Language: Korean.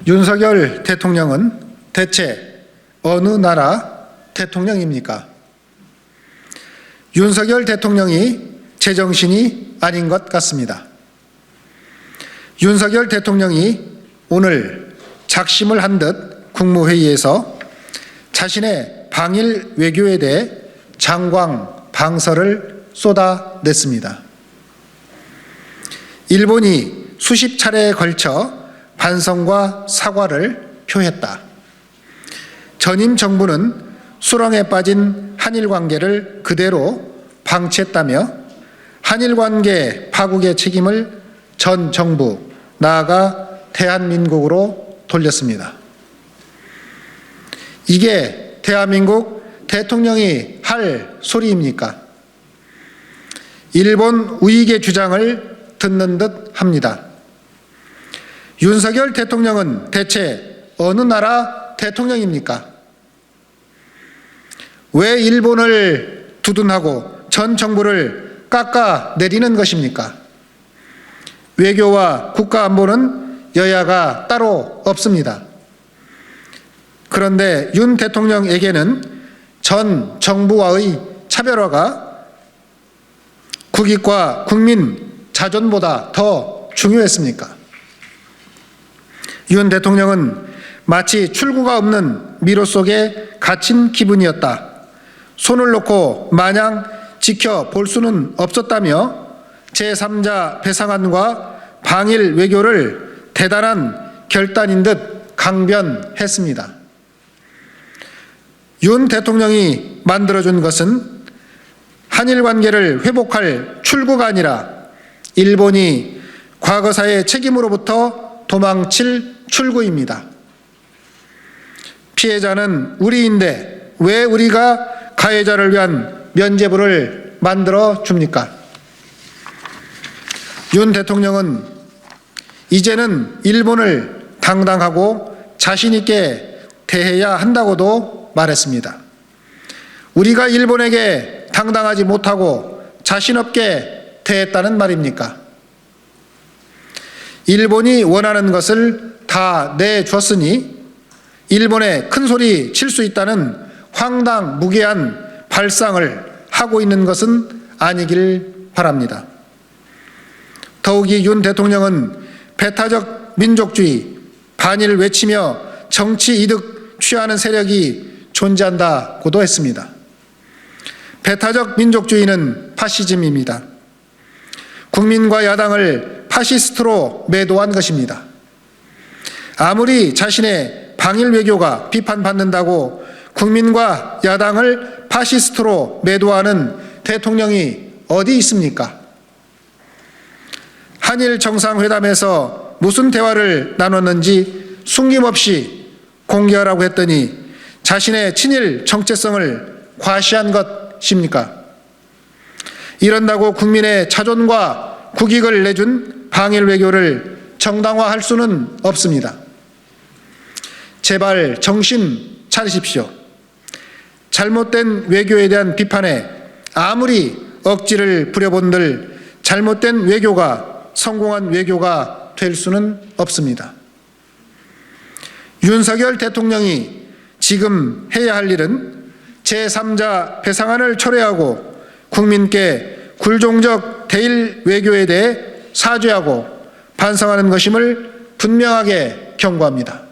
윤석열 대통령은 대체 어느 나라 대통령입니까? 윤석열 대통령이 제정신이 아닌 것 같습니다. 윤석열 대통령이 오늘 작심을 한 듯 국무회의에서 자신의 방일 외교에 대해 장광방설을 쏟아냈습니다. 일본이 수십 차례에 걸쳐 반성과 사과를 표했다. 전임 정부는 수렁에 빠진 한일 관계를 그대로 방치했다며 한일 관계 파국의 책임을 전 정부, 나아가 대한민국으로 돌렸습니다. 이게 대한민국 대통령이 할 소리입니까? 일본 우익의 주장을 듣는 듯 합니다. 윤석열 대통령은 대체 어느 나라 대통령입니까? 왜 일본을 두둔하고 전 정부를 깎아내리는 것입니까? 외교와 국가안보는 여야가 따로 없습니다. 그런데 윤 대통령에게는 전 정부와의 차별화가 국익과 국민 자존보다 더 중요했습니까? 윤 대통령은 마치 출구가 없는 미로 속에 갇힌 기분이었다. 손을 놓고 마냥 지켜볼 수는 없었다며 제3자 배상안과 방일 외교를 대단한 결단인 듯 강변했습니다. 윤 대통령이 만들어준 것은 한일 관계를 회복할 출구가 아니라 일본이 과거사의 책임으로부터 도망칠 출구입니다. 피해자는 우리인데 왜 우리가 가해자를 위한 면죄부를 만들어 줍니까? 윤 대통령은 이제는 일본을 당당하고 자신 있게 대해야 한다고도 말했습니다. 우리가 일본에게 당당하지 못하고 자신 없게 대했다는 말입니까? 일본이 원하는 것을 다 내줬으니 일본에 큰 소리 칠 수 있다는 황당무계한 발상을 하고 있는 것은 아니길 바랍니다. 더욱이 윤 대통령은 배타적 민족주의, 반일 외치며 정치 이득 취하는 세력이 존재한다고도 했습니다. 배타적 민족주의는 파시즘입니다. 국민과 야당을 파시스트로 매도한 것입니다. 아무리 자신의 방일 외교가 비판받는다고 국민과 야당을 파시스트로 매도하는 대통령이 어디 있습니까? 한일 정상회담에서 무슨 대화를 나눴는지 숨김없이 공개하라고 했더니 자신의 친일 정체성을 과시한 것입니까? 이런다고 국민의 자존과 국익을 내준 방일 외교를 정당화할 수는 없습니다. 제발 정신 차리십시오. 잘못된 외교에 대한 비판에 아무리 억지를 부려본들 잘못된 외교가 성공한 외교가 될 수는 없습니다. 윤석열 대통령이 지금 해야 할 일은 제3자 배상안을 철회하고 국민께 굴종적 대일 외교에 대해 사죄하고 반성하는 것임을 분명하게 경고합니다.